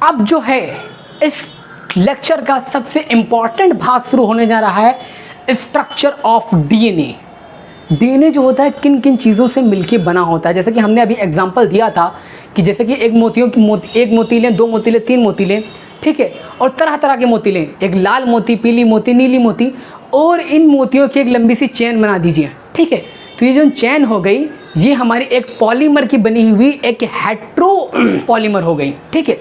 अब जो है इस लेक्चर का सबसे इम्पॉर्टेंट भाग शुरू होने जा रहा है, स्ट्रक्चर ऑफ डीएनए। डीएनए जो होता है किन किन चीज़ों से मिलके बना होता है। जैसे कि हमने अभी एग्जांपल दिया था कि जैसे कि एक मोती लें, दो मोती लें, तीन मोती लें, ठीक है, और तरह तरह के मोती लें, एक लाल मोती, पीली मोती, नीली मोती, और इन मोतियों की एक लंबी सी चेन बना दीजिए, ठीक है। तो ये जो चेन हो गई, ये हमारी एक पॉलीमर की बनी हुई एक हेट्रो पॉलीमर हो गई, ठीक है।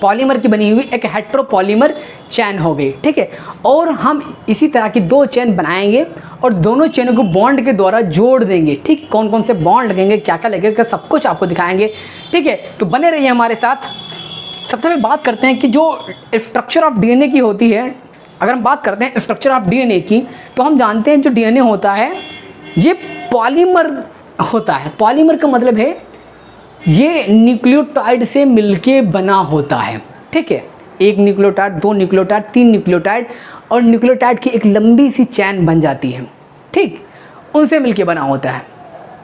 पॉलीमर की बनी हुई एक हेट्रोपॉलीमर चेन हो गई, ठीक है। और हम इसी तरह की दो चेन बनाएंगे और दोनों चेनों को बॉन्ड के द्वारा जोड़ देंगे, ठीक। कौन कौन से बॉन्ड लगेंगे, क्या क्या लगेगा, सब कुछ आपको दिखाएंगे, ठीक है। तो बने रहिए हमारे साथ। सबसे पहले बात करते हैं कि जो स्ट्रक्चर ऑफ डीएनए की होती है। अगर हम बात करते हैं स्ट्रक्चर ऑफ डीएनए की, तो हम जानते हैं जो डीएनए होता है ये पॉलीमर होता है। पॉलीमर का मतलब है ये न्यूक्लियोटाइड से मिलके बना होता है, ठीक है। एक न्यूक्लियोटाइड, दो न्यूक्लियोटाइड, तीन न्यूक्लियोटाइड, और न्यूक्लियोटाइड की एक लंबी सी चैन बन जाती है, ठीक, उनसे मिलके बना होता है,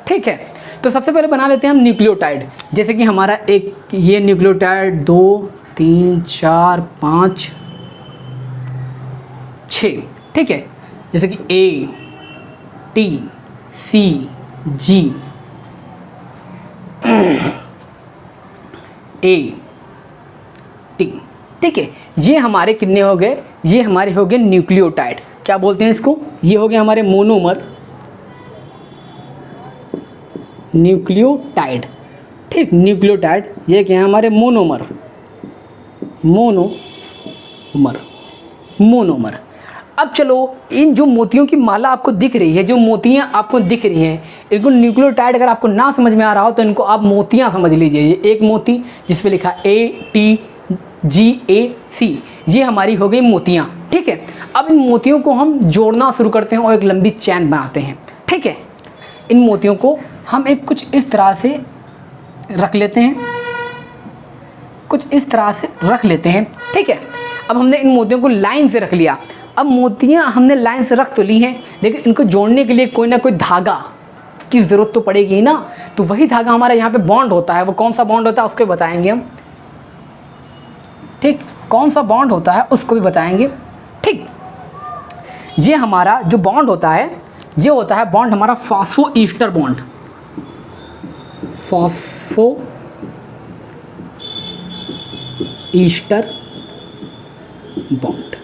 ठीक है। तो सबसे पहले बना लेते हैं हम न्यूक्लियोटाइड। जैसे कि हमारा एक ये न्यूक्लियोटाइड 2, 3, 4, 5, 6, ठीक है। जैसे कि ए, टी, सी, जी, ए, टी, ठीक है। ये हमारे कितने हो गए, ये हमारे हो गए न्यूक्लियोटाइड। क्या बोलते हैं इसको, ये हो गए हमारे मोनोमर, न्यूक्लियोटाइड, ठीक। न्यूक्लियोटाइड ये क्या है हमारे मोनोमर, मोनोमर। अब चलो इन जो मोतियों की माला आपको दिख रही है, जो मोतियां आपको दिख रही हैं, इनको न्यूक्लियोटाइड अगर आपको ना समझ में आ रहा हो तो इनको आप मोतियां समझ लीजिए। ये एक मोती जिस पे लिखा ATGAC, ये हमारी हो गई मोतियां, ठीक है। अब इन मोतियों को हम जोड़ना शुरू करते हैं और एक लंबी चैन बनाते हैं, ठीक है। इन मोतियों को हम एक कुछ इस तरह से रख लेते हैं, ठीक है। अब हमने इन मोतियों को लाइन से रख लिया। अब मोतियां हमने लाइन से रख तो ली हैं, लेकिन इनको जोड़ने के लिए कोई ना कोई धागा की ज़रूरत तो पड़ेगी ही ना। तो वही धागा हमारा यहाँ पे बॉन्ड होता है। वो कौन सा बॉन्ड होता है उसको बताएंगे हम, ठीक। कौन सा बॉन्ड होता है उसको भी बताएंगे, ठीक। ये हमारा जो बॉन्ड होता है, ये होता है बॉन्ड हमारा फॉस्फोईस्टर बॉन्ड, फॉस्फोईस्टर बॉन्ड।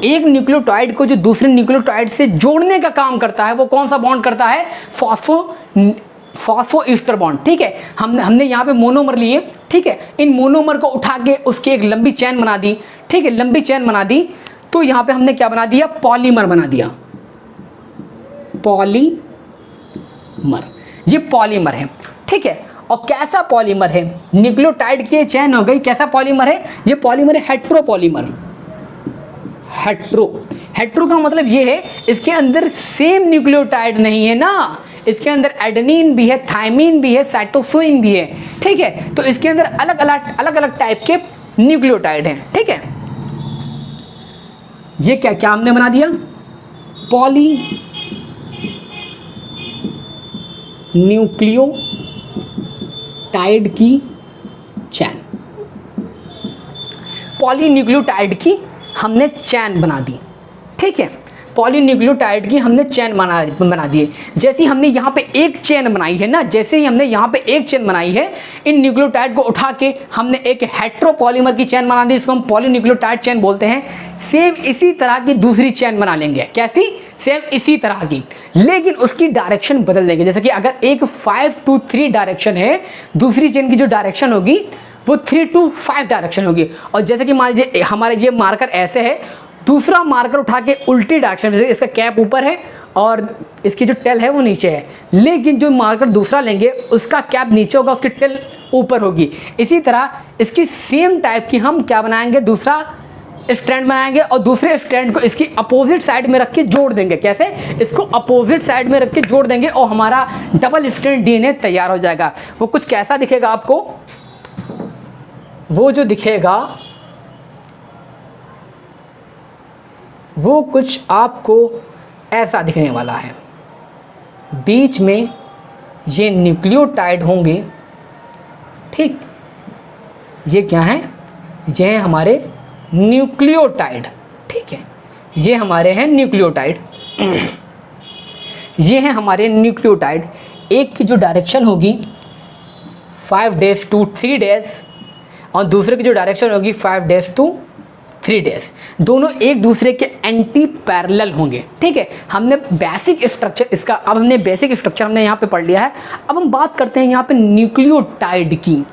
एक न्यूक्लियोटाइड को जो दूसरे न्यूक्लियोटाइड से जोड़ने का काम करता है, वो कौन सा बॉन्ड करता है, फॉस्फोईस्टर बॉन्ड, ठीक है। हमने यहाँ पे मोनोमर लिए, ठीक है। इन मोनोमर को उठा के उसकी एक लंबी चैन बना दी, ठीक है, लंबी चैन बना दी। तो यहाँ पे हमने क्या बना दिया, पॉलीमर बना दिया, पॉलीमर। ये पॉलीमर है, ठीक है। और कैसा पॉलीमर है, न्यूक्लियोटाइड की चैन हो गई, कैसा पॉलीमर है, ये पॉलीमर है हेट्रोपॉलीमर। हेट्रो का मतलब ये है इसके अंदर सेम न्यूक्लियोटाइड नहीं है ना, इसके अंदर एडेनिन भी है, थायमिन भी है, साइटोसिन भी है, ठीक है। तो इसके अंदर अलग अलग टाइप के न्यूक्लियोटाइड हैं, ठीक है। ये क्या क्या हमने बना दिया, पॉली न्यूक्लियोटाइड की चैन, पॉलीन्यूक्लियोटाइड की हमने चैन बना दी, ठीक है। पॉलीन्यूक्लियोटाइड की हमने चैन बना दिए। जैसे ही हमने यहाँ पे एक चैन बनाई है ना, जैसे ही हमने यहाँ पे एक चैन बनाई है, इन न्यूक्लियोटाइड को उठा के हमने एक हेट्रोपॉलीमर की चैन बना दी, इसको हम पॉलीन्यूक्लियोटाइड चैन बोलते हैं। सेम इसी तरह की दूसरी चैन बना लेंगे, कैसी, सेम इसी तरह की, लेकिन उसकी डायरेक्शन बदल देंगे। जैसे कि अगर एक 5 to 3 डायरेक्शन है, दूसरी चेन की जो डायरेक्शन होगी वो 3 to 5 डायरेक्शन होगी। और जैसे कि मान लीजिए हमारे ये मार्कर ऐसे है, दूसरा मार्कर उठा के उल्टी डायरेक्शन, जैसे इसका कैप ऊपर है और इसकी जो टेल है वो नीचे है, लेकिन जो मार्कर दूसरा लेंगे उसका कैप नीचे होगा, उसकी टेल ऊपर होगी। इसी तरह इसकी सेम टाइप की हम क्या बनाएंगे, दूसरा स्ट्रैंड बनाएंगे और दूसरे स्ट्रैंड को इसकी अपोजिट साइड में रख के जोड़ देंगे। कैसे, इसको अपोजिट साइड में रख के जोड़ देंगे और हमारा डबल स्ट्रैंड डीएनए तैयार हो जाएगा। वो कुछ कैसा दिखेगा आपको, वो जो दिखेगा वो कुछ आपको ऐसा दिखने वाला है। बीच में ये न्यूक्लियोटाइड होंगे, ठीक, ये क्या है, ये है हमारे न्यूक्लियोटाइड। ठीक है, ये हमारे हैं न्यूक्लियोटाइड। ये हैं हमारे न्यूक्लियोटाइड। एक की जो डायरेक्शन होगी 5 days to 3 days और दूसरे की जो डायरेक्शन होगी 5 days to 3 days, दोनों एक दूसरे के एंटी पैरेलल होंगे। ठीक है, हमने बेसिक स्ट्रक्चर इसका, अब हमने बेसिक स्ट्रक्चर हमने यहाँ पे पढ़ लिया है। अब हम बात करते हैं यहाँ पे न्यूक्लियोटाइड की।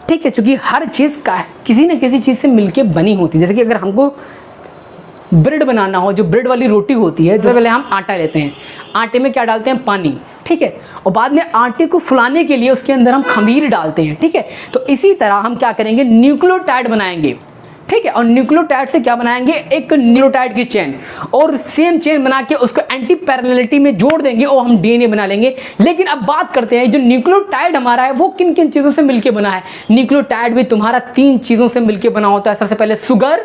ठीक है, चूँकि हर चीज़ का किसी न किसी चीज़ से मिलके बनी होती है। जैसे कि अगर हमको ब्रेड बनाना हो, जो ब्रेड वाली रोटी होती है, तो पहले हम आटा लेते हैं, आटे में क्या डालते हैं, पानी। ठीक है, और बाद में आटे को फुलाने के लिए उसके अंदर हम खमीर डालते हैं। ठीक है, तो इसी तरह हम क्या करेंगे, न्यूक्लियोटाइड बनाएंगे। ठीक है, और न्यूक्लियोटाइड से क्या बनाएंगे, एक न्यूक्लियोटाइड की चेन, और सेम चेन बना के उसको एंटी पैरेललिटी में जोड़ देंगे और हम डीएनए बना लेंगे। लेकिन अब बात करते हैं जो न्यूक्लियोटाइड हमारा है वो किन किन चीज़ों से मिलके बना है। न्यूक्लियोटाइड भी तुम्हारा 3 चीज़ों से मिलके बना होता है। सबसे पहले शुगर,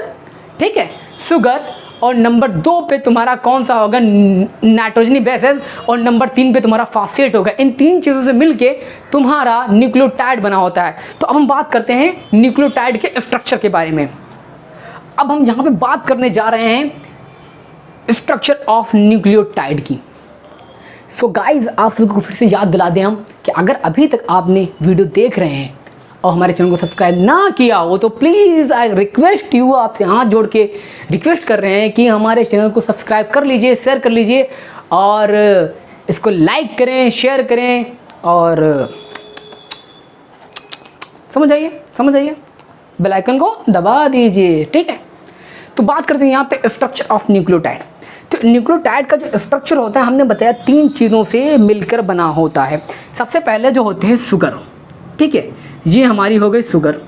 ठीक है, शुगर, और नंबर 2 पे तुम्हारा कौन सा होगा, नाइट्रोजनी बेसेस, और नंबर 3 पे तुम्हारा फॉस्फेट होगा। इन 3 चीज़ों से मिलके तुम्हारा न्यूक्लियोटाइड बना होता है। तो अब हम बात करते हैं न्यूक्लियोटाइड के स्ट्रक्चर के बारे में। अब हम यहाँ पे बात करने जा रहे हैं स्ट्रक्चर ऑफ न्यूक्लियोटाइड की। सो गाइज, आप सभी को फिर से याद दिला दें हम कि अगर अभी तक आपने वीडियो देख रहे हैं और हमारे चैनल को सब्सक्राइब ना किया हो तो प्लीज़ आई रिक्वेस्ट यू, आपसे हाथ जोड़ के रिक्वेस्ट कर रहे हैं कि हमारे चैनल को सब्सक्राइब कर लीजिए, शेयर कर लीजिए, और इसको लाइक करें, शेयर करें, और समझ आइए, बेल आइकन को दबा दीजिए। ठीक है, तो बात करते हैं यहाँ पे स्ट्रक्चर ऑफ न्यूक्लियोटाइड। तो न्यूक्लियोटाइड का जो स्ट्रक्चर होता है, हमने बताया 3 चीज़ों से मिलकर बना होता है। सबसे पहले जो होते हैं शुगर। ठीक है, ये हमारी हो गई शुगर।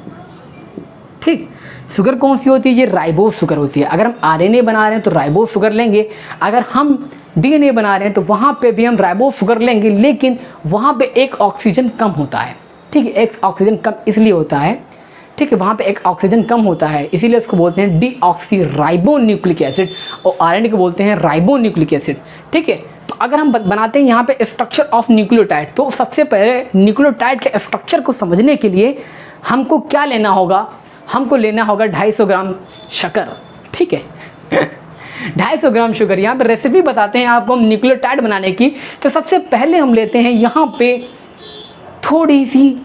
ठीक, शुगर कौन सी होती है, ये राइबोस शुगर होती है। अगर हम आरएनए बना रहे हैं तो राइबोस शुगर लेंगे, अगर हम डीएनए बना रहे हैं तो वहाँ पे भी हम राइबोस शुगर लेंगे, लेकिन वहाँ पे एक ऑक्सीजन कम होता है। ठीक है, एक ऑक्सीजन कम इसलिए होता है, ठीक है, वहाँ पे एक ऑक्सीजन कम होता है, इसीलिए उसको बोलते हैं डीऑक्सीराइबोन्यूक्लिक एसिड, और आरएनए को बोलते हैं राइबोन्यूक्लिक एसिड। ठीक है, तो अगर हम बनाते हैं यहाँ पे स्ट्रक्चर ऑफ न्यूक्लियोटाइड, तो सबसे पहले न्यूक्लियोटाइड के स्ट्रक्चर को समझने के लिए हमको क्या लेना होगा, हमको लेना होगा 250 ग्राम शक्कर। ठीक है, 250 ग्राम शुगर। यहाँ पे रेसिपी बताते हैं आपको हम न्यूक्लियोटाइड बनाने की। तो सबसे पहले हम लेते हैं यहाँ पे थोड़ी सी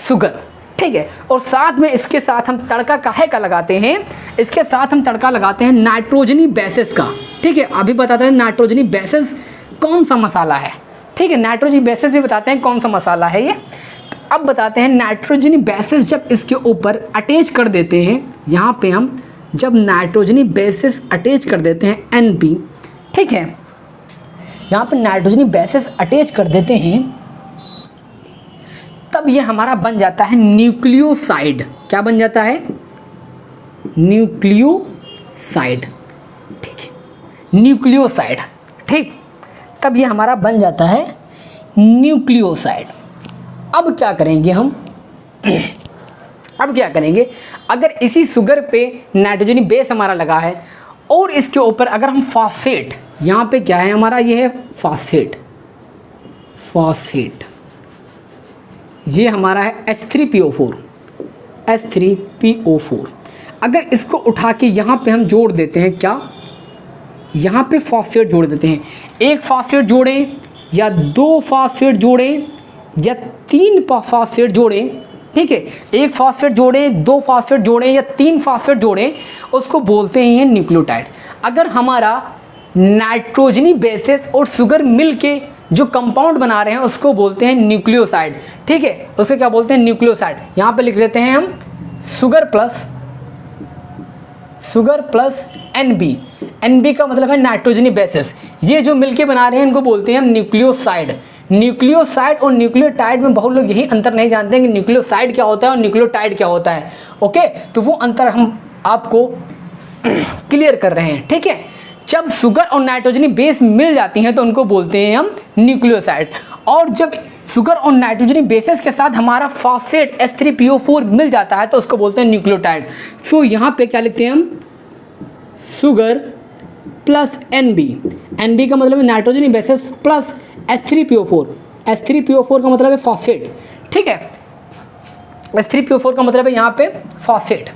शुगर। ठीक है, और साथ में इसके साथ हम तड़का काहे का लगाते हैं, इसके साथ हम तड़का लगाते हैं नाइट्रोजनी बेसिस का। ठीक है, अभी बताते हैं नाइट्रोजनी बेसिस कौन सा मसाला है। ठीक है, नाइट्रोजनी बेसिस भी बताते हैं कौन सा मसाला है ये। तो अब बताते हैं नाइट्रोजनी बेसिस जब इसके ऊपर अटैच कर देते हैं, यहाँ पे हम जब नाइट्रोजनी बेसिस अटैच कर देते हैं NP, ठीक है, यहाँ पे नाइट्रोजनी बेसिस अटैच कर देते हैं, तब ये हमारा बन जाता है न्यूक्लियोसाइड। क्या बन जाता है, न्यूक्लियोसाइड। ठीक है, न्यूक्लियोसाइड। ठीक, तब ये हमारा बन जाता है न्यूक्लियोसाइड। अब क्या करेंगे हम अब क्या करेंगे, अगर इसी शुगर पे नाइट्रोजनी बेस हमारा लगा है और इसके ऊपर अगर हम फॉस्फेट, यहाँ पे क्या है हमारा, ये है फॉस्फेट, ये हमारा है H3PO4। अगर इसको उठा के यहाँ पे हम जोड़ देते हैं, क्या यहाँ पे फॉस्फेट जोड़ देते हैं, एक फॉस्फेट जोड़ें या 2 फॉस्फेट जोड़ें या 3 फॉस्फेट जोड़ें। ठीक है, एक फॉस्फेट जोड़ें, 2 फॉस्फेट जोड़ें या 3 फॉस्फेट जोड़ें, उसको बोलते हैं न्यूक्लियोटाइड। अगर हमारा नाइट्रोजनी बेसिस और शुगर मिल के जो कंपाउंड बना रहे हैं उसको बोलते हैं न्यूक्लियोसाइड। ठीक है, उसको क्या बोलते हैं, न्यूक्लियोसाइड। यहाँ पे लिख देते हैं हम शुगर प्लस NB का मतलब है नाइट्रोजनी बेसिस। ये जो मिलके बना रहे हैं इनको बोलते हैं हम न्यूक्लियोसाइड। न्यूक्लियोसाइड और न्यूक्लियोटाइड में बहुत लोग यही अंतर नहीं जानते हैं कि न्यूक्लियोसाइड क्या होता है और न्यूक्लियोटाइड क्या होता है। ओके, तो वो अंतर हम आपको क्लियर कर रहे हैं। ठीक है, जब शुगर और नाइट्रोजनी बेस मिल जाती हैं तो उनको बोलते हैं हम न्यूक्लियोसाइड, और जब शुगर और नाइट्रोजनी बेसिस के साथ हमारा फॉस्फेट H3PO4 मिल जाता है तो उसको बोलते हैं न्यूक्लियोटाइड। सो यहाँ पे क्या लिखते हैं हम, शुगर प्लस NB का मतलब है नाइट्रोजनी बेसिस प्लस H3PO4 का मतलब है फॉस्फेट। ठीक है, H3PO4 का मतलब है यहाँ पे फॉस्फेट।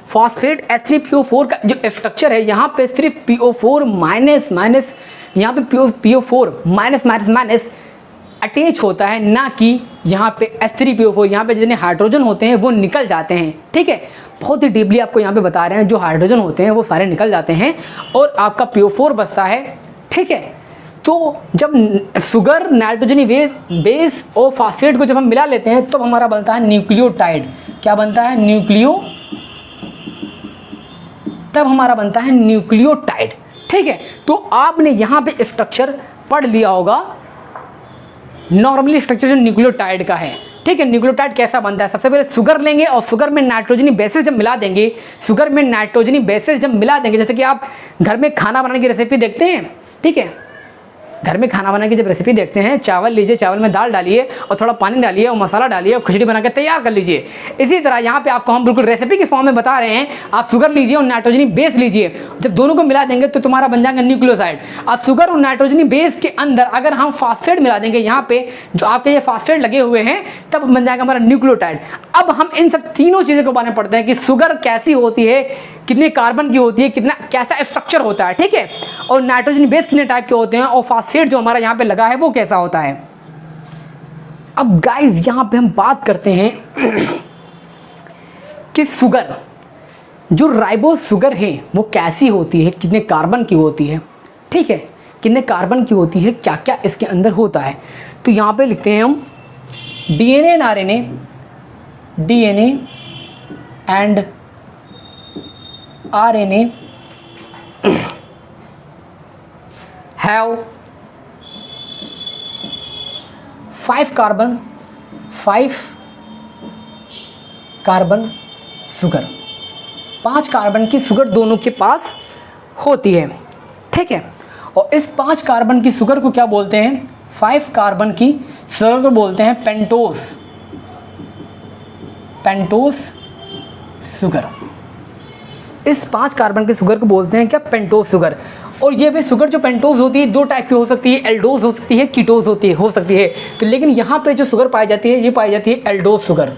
फॉस्फेट H3PO4 का जो स्ट्रक्चर है यहाँ पे सिर्फ PO4 माइनस माइनस, यहाँ पे PO4 minus minus minus attach होता है, ना कि यहाँ पे H3PO4। यहाँ पे जितने हाइड्रोजन होते हैं वो निकल जाते हैं, ठीक है। बहुत ही डीपली आपको यहाँ पे बता रहे हैं, जो हाइड्रोजन होते हैं वो सारे निकल जाते हैं और आपका PO4 बचता है, ठीक है। तो जब शुगर, नाइट्रोजनी बेस और फॉस्फेट को जब हम मिला लेते हैं तब हमारा बनता है न्यूक्लियोटाइड। क्या बनता है? तब हमारा बनता है न्यूक्लियोटाइड, ठीक है। तो आपने यहाँ पे स्ट्रक्चर पढ़ लिया होगा, नॉर्मली स्ट्रक्चर जो न्यूक्लियोटाइड का है, ठीक है। न्यूक्लियोटाइड कैसा बनता है? सबसे पहले शुगर लेंगे और शुगर में नाइट्रोजनी बेसिस जब मिला देंगे, शुगर में नाइट्रोजनी बेसिस जब मिला देंगे, जैसे कि आप घर में खाना बनाने की रेसिपी देखते हैं, ठीक है। घर में खाना बनाने की जब रेसिपी देखते हैं, चावल लीजिए, चावल में दाल डालिए और थोड़ा पानी डालिए और मसाला डालिए और खिचड़ी बना के तैयार कर लीजिए। इसी तरह यहाँ पे आपको हम बिल्कुल रेसिपी के फॉर्म में बता रहे हैं, आप शुगर लीजिए और नाइट्रोजनी बेस लीजिए, जब दोनों को मिला देंगे तो तुम्हारा बन जाएगा न्यूक्लियोसाइड। अब शुगर और नाइट्रोजनी बेस के अंदर अगर हम फॉस्फेट मिला देंगे, यहाँ पे जो आपके ये फॉस्फेट लगे हुए हैं, तब बन जाएगा हमारा न्यूक्लियोटाइड। अब हम इन सब तीनों चीज़ों के बारे में पढ़ते हैं कि शुगर कैसी होती है, कितने कार्बन की होती है, कितना कैसा स्ट्रक्चर होता है, ठीक है, और नाइट्रोजन बेस कितने टाइप के होते हैं, और फॉस्फेट जो हमारा यहाँ पे लगा है वो कैसा होता है। अब गाइस यहाँ पे हम बात करते हैं कि शुगर, जो राइबोस शुगर है वो कैसी होती है, कितने कार्बन की होती है, ठीक है, कितने कार्बन की होती है, क्या क्या इसके अंदर होता है। तो यहाँ पे लिखते हैं हम DNA and RNA, DNA and RNA have 5 carbon sugar, 5 carbon की शुगर दोनों के पास होती है, ठीक है। और इस 5 कार्बन की शुगर को क्या बोलते हैं? 5 कार्बन की शुगर को बोलते हैं पेंटोस शुगर। इस 5 कार्बन के शुगर को बोलते हैं क्या? Pentose sugar. और ये भी शुगर जो पेंटोस होती है 2 टाइप की हो सकती है, एल्डोस हो सकती है, कीटोस हो सकती है। तो लेकिन यहाँ पे जो शुगर पाई जाती है ये पाई जाती है एल्डोस शुगर,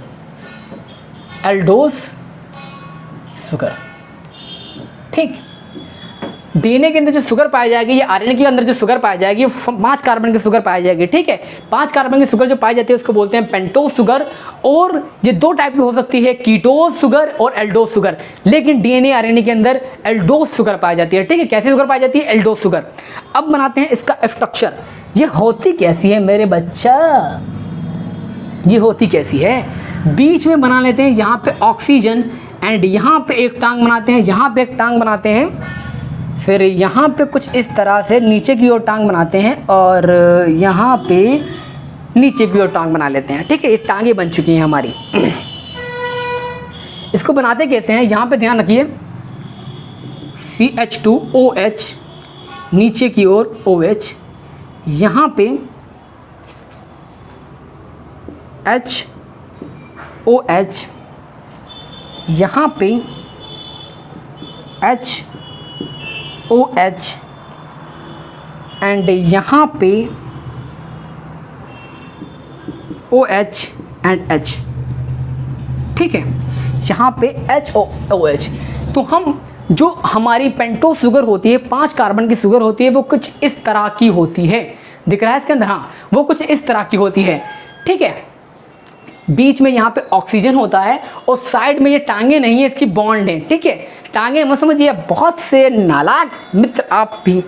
ठीक। DNA के अंदर जो शुगर पाई जाएगी, ये RNA के अंदर जो शुगर पाई जाएगी, 5 कार्बन की शुगर पाई जाएगी, ठीक है। 5 कार्बन की शुगर जो पाई जाती है उसको बोलते हैं पेंटोस शुगर। और ये 2 टाइप की हो सकती है, कीटोस शुगर और एल्डोस शुगर। लेकिन DNA RNA के अंदर एल्डोस शुगर पाई जाती है, ठीक है। कैसी शुगर पाई जाती है? एल्डोस शुगर। अब बनाते हैं इसका स्ट्रक्चर। ये होती कैसी है मेरे बच्चा? ये होती कैसी है? बीच में बना लेते हैं यहाँ पे ऑक्सीजन, एंड यहाँ पे एक टांग बनाते हैं, यहाँ पे एक टांग बनाते हैं, फिर यहाँ पे कुछ इस तरह से नीचे की ओर टांग बनाते हैं, और यहाँ पे नीचे की ओर टांग बना लेते हैं, ठीक है। ये टांगे बन चुकी हैं हमारी। इसको बनाते कैसे हैं? यहाँ पे ध्यान रखिए, CH2OH, नीचे की ओर OH, यहाँ पे HOH, यहाँ पे HOH, एंड यहाँ पे OH एंड H, ठीक है। यहाँ पे HOH। तो हम जो हमारी पेंटोस शुगर होती है, 5 कार्बन की शुगर होती है, वो कुछ इस तरह की होती है। दिख रहा है इसके अंदर? हाँ, वो कुछ इस तरह की होती है, ठीक है। बीच में यहाँ पे ऑक्सीजन होता है और साइड में ये टांगे नहीं है, इसकी बॉन्ड है, ठीक है। टांगे मत समझिए, बहुत से नालायक मित्र आप भी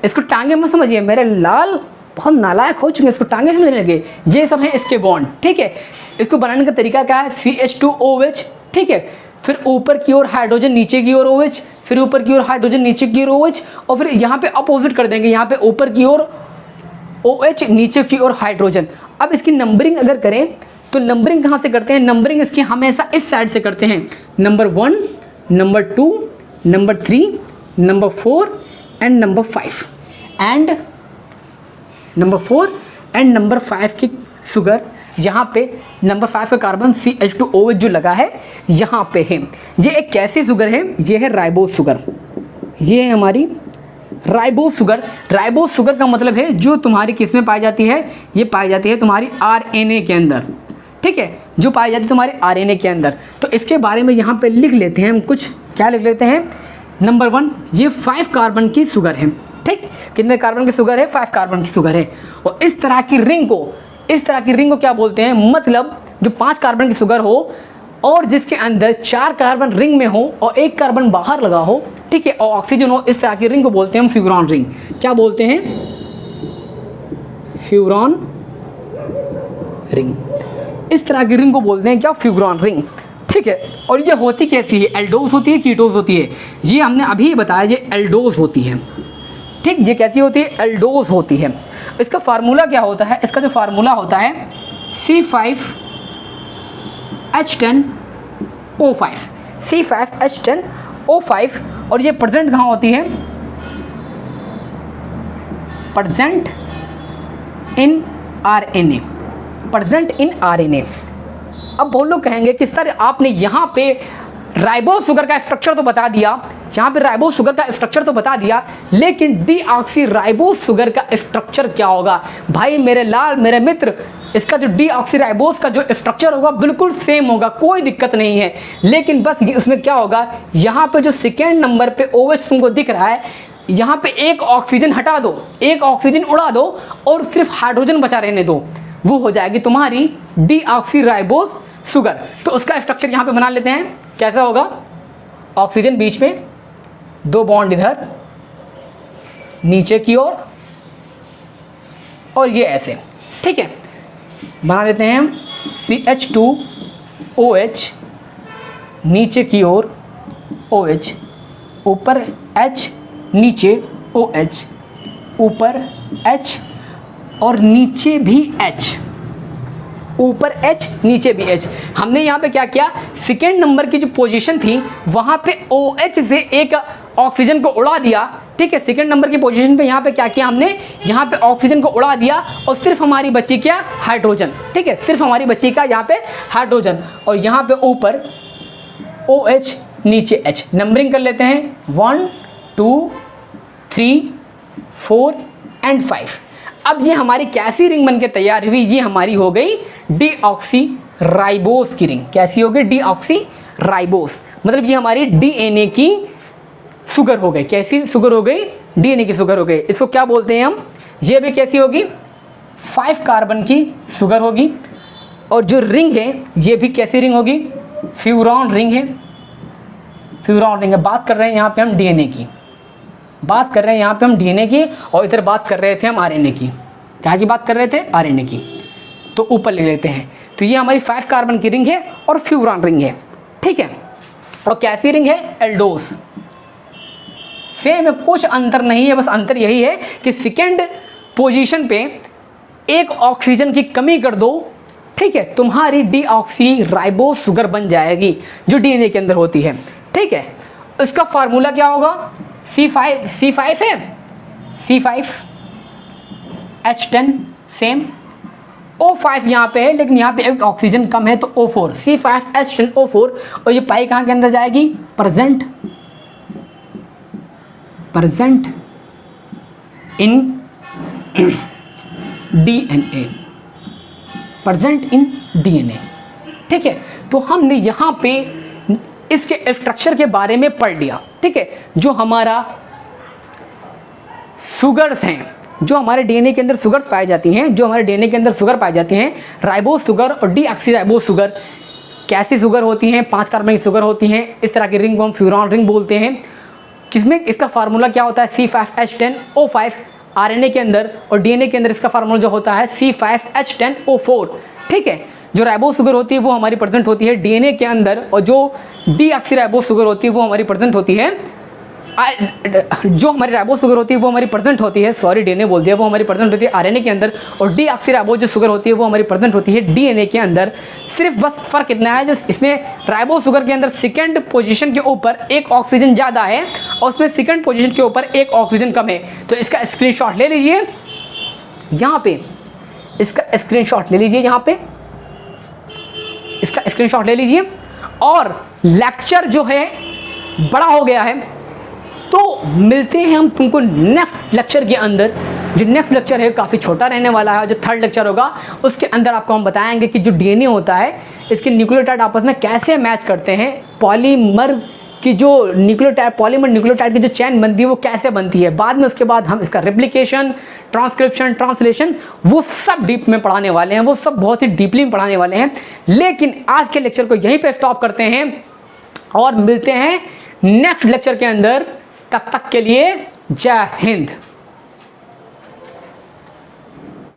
इसको टांगे मत समझिए, मेरे लाल बहुत नालायक हो चुके हैं, इसको टांगे समझने लगे। ये सब है इसके बॉन्ड, ठीक है। इसको बनाने का तरीका क्या है? CH2OH, ठीक है। फिर ऊपर की ओर हाइड्रोजन, नीचे की ओर OH, फिर ऊपर की ओर हाइड्रोजन, नीचे की ओर OH, और फिर यहाँ पे अपोजिट कर देंगे, यहाँ पे ऊपर की ओर OH, नीचे की ओर हाइड्रोजन। अब इसकी नंबरिंग अगर करें तो नंबरिंग कहाँ से करते हैं? नंबरिंग इसकी हमेशा इस साइड से करते हैं, number 1, number 2, number 3, number 4 and number 5, and number 4 and number 5 की शुगर यहाँ पे नंबर 5 का कार्बन CH2OH जो लगा है यहाँ पे है। ये एक कैसी शुगर है? ये है राइबोस शुगर। ये है हमारी राइबोस शुगर, राइबोस शुगर का मतलब है जो तुम्हारी किस में पाई जाती है, ये पाई जाती है तुम्हारी आरएनए के अंदर, ठीक है, जो पाई जाती है तुम्हारे आरएनए के अंदर। तो इसके बारे में यहाँ पे लिख लेते हैं हम कुछ, क्या लिख लेते हैं, नंबर 1 ये 5 कार्बन की शुगर है, ठीक, कितने कार्बन की शुगर है, 5 कार्बन की शुगर है। और इस तरह की रिंग को क्या बोलते हैं, मतलब जो 5 कार्बन की शुगर हो और जिसके अंदर 4 कार्बन रिंग में हो और 1 कार्बन बाहर लगा हो, ठीक है, और ऑक्सीजन हो, इस तरह की रिंग को बोलते हैं हम फ्यूरॉन रिंग। क्या बोलते हैं, फ्यूरॉन रिंग। इस तरह की रिंग को बोलते हैं क्या, फ्यूरॉन रिंग, ठीक है। और ये होती कैसी है, एल्डोज होती है, कीटोज होती है, ये हमने अभी बताया ये एल्डोज होती है, ठीक, ये कैसी होती है, एल्डोज होती है। इसका फार्मूला क्या होता है, इसका जो फार्मूला होता है C5H10O5, C5H10O5। और ये प्रेजेंट कहाँ होती है, present in RNA, present in RNA. अब बहुत लोग कहेंगे कि सर आपने यहाँ पे राइबोस शुगर का स्ट्रक्चर तो बता दिया, यहाँ पे राइबोस शुगर का स्ट्रक्चर तो बता दिया, लेकिन डीऑक्सी राइबोस शुगर का स्ट्रक्चर क्या होगा। भाई मेरे लाल, मेरे मित्र, इसका जो डीऑक्सी राइबोस का जो स्ट्रक्चर होगा बिल्कुल सेम होगा, कोई दिक्कत नहीं है। लेकिन बस ये उसमें क्या होगा, यहाँ पे जो सेकेंड नंबर पे OH तुमको दिख रहा है, यहाँ पे एक ऑक्सीजन हटा दो, एक ऑक्सीजन उड़ा दो और सिर्फ हाइड्रोजन बचा रहने दो, वो हो जाएगी तुम्हारी डीऑक्सी राइबोस शुगर। तो उसका स्ट्रक्चर यहाँ पे बना लेते हैं, कैसा होगा, ऑक्सीजन बीच में, 2 बॉन्ड इधर नीचे की ओर और ये ऐसे, ठीक है, बना लेते हैं हम CH2OH, नीचे की ओर OH, ऊपर H, नीचे OH, ऊपर H और नीचे भी H, ऊपर H नीचे भी H। हमने यहाँ पे क्या किया, सेकेंड नंबर की जो पोजीशन थी वहाँ पे OH से एक ऑक्सीजन को उड़ा दिया, ठीक है, सेकेंड नंबर की पोजीशन पे यहाँ पे क्या किया हमने, यहाँ पे ऑक्सीजन को उड़ा दिया और सिर्फ हमारी बची क्या, हाइड्रोजन, ठीक है, सिर्फ हमारी बची का यहाँ पे हाइड्रोजन। और यहाँ पे ऊपर OH नीचे H, नंबरिंग कर लेते हैं 1 2 3 4 एंड 5। अब ये हमारी कैसी रिंग बनके तैयार हुई, ये हमारी हो गई डीऑक्सी राइबोस की रिंग। कैसी हो गई, डीऑक्सी राइबोस, मतलब ये हमारी डीएनए की शुगर हो गई। कैसी शुगर हो गई, डीएनए की शुगर हो गई। इसको क्या बोलते हैं हम, ये भी कैसी होगी, 5 कार्बन की शुगर होगी। और जो रिंग है ये भी कैसी रिंग होगी, फ्यूरॉन रिंग है, फ्यूरॉन रिंग है। बात कर रहे हैं यहाँ पे हम डीएनए की, बात कर रहे हैं यहाँ पे हम डीएनए की, और इधर बात कर रहे थे हम आरएनए की। क्या की बात कर रहे थे, आरएनए की। तो ऊपर ले लेते हैं, तो ये हमारी 5 कार्बन की रिंग है और फ्यूरॉन रिंग है, ठीक है। और कैसी रिंग है, एल्डोस। सेम है, कुछ अंतर नहीं है, बस अंतर यही है कि सेकेंड पोजीशन पे एक ऑक्सीजन की कमी कर दो, ठीक है, तुम्हारी डीऑक्सी राइबोस शुगर बन जाएगी जो डीएनए के अंदर होती है, ठीक है। इसका फार्मूला क्या होगा, C5 है, C5H10 सेम, O5 यहाँ पे है लेकिन यहाँ पे एक ऑक्सीजन कम है तो O4, C5H10O4। और ये पाई कहाँ के अंदर जाएगी, present in DNA, present in DNA, ठीक है। तो हमने यहाँ पे इसके स्ट्रक्चर के बारे में पढ़ लिया, ठीक है। जो हमारा शुगर्स हैं, जो हमारे डीएनए के अंदर शुगर्स पाई जाती हैं, जो हमारे डीएनए के अंदर शुगर पाई जाती हैं, राइबोस शुगर और डीऑक्सी राइबोस शुगर, कैसी शुगर होती हैं, 5 कार्बन की शुगर होती हैं। इस तरह की रिंग को हम फ्यूरॉन रिंग बोलते हैं। किसमें इसका फार्मूला क्या होता है, C5H10O5 आरएनए के अंदर, और डीएनए के अंदर इसका फार्मूला जो होता है C5H10O4, ठीक है। जो राइबोस शुगर होती है वो हमारी प्रेजेंट होती है डीएनए के अंदर, और जो डीऑक्सी राइबोस शुगर होती है वो हमारी प्रेजेंट होती है, जो हमारी राइबोस शुगर होती है वो हमारी प्रेजेंट होती है, सॉरी डीएनए बोल दिया, वो हमारी प्रेजेंट होती है आरएनए के अंदर, और डीऑक्सी राइबोस जो शुगर होती है वो हमारी प्रेजेंट होती है डीएनए के अंदर। सिर्फ बस फर्क इतना है, जो इसमें राइबोस शुगर के अंदर सेकंड पोजीशन के ऊपर एक ऑक्सीजन ज़्यादा है और उसमें सेकंड पोजीशन के ऊपर एक ऑक्सीजन कम है। तो इसका स्क्रीनशॉट ले लीजिए, यहाँ पे इसका स्क्रीनशॉट ले लीजिए, यहाँ पे इसका स्क्रीनशॉट ले लीजिए। और लेक्चर जो है बड़ा हो गया है, तो मिलते हैं हम तुमको नेक्स्ट लेक्चर के अंदर। जो नेक्स्ट लेक्चर है काफ़ी छोटा रहने वाला है, जो थर्ड लेक्चर होगा उसके अंदर आपको हम बताएंगे कि जो डीएनए होता है इसके न्यूक्लियोटाइड आपस में कैसे मैच करते हैं, पॉलीमर की जो न्यूक्लियोटाइड पॉलीमर न्यूक्लियोटाइड की जो चैन बनती है वो कैसे बनती है। बाद में उसके बाद हम इसका रेप्लिकेशन, ट्रांसक्रिप्शन, ट्रांसलेशन वो सब डीप में पढ़ाने वाले हैं, वो सब बहुत ही डीपली में पढ़ाने वाले हैं। लेकिन आज के लेक्चर को यहीं पे स्टॉप करते हैं और मिलते हैं नेक्स्ट लेक्चर के अंदर। तब तक के लिए जय हिंद।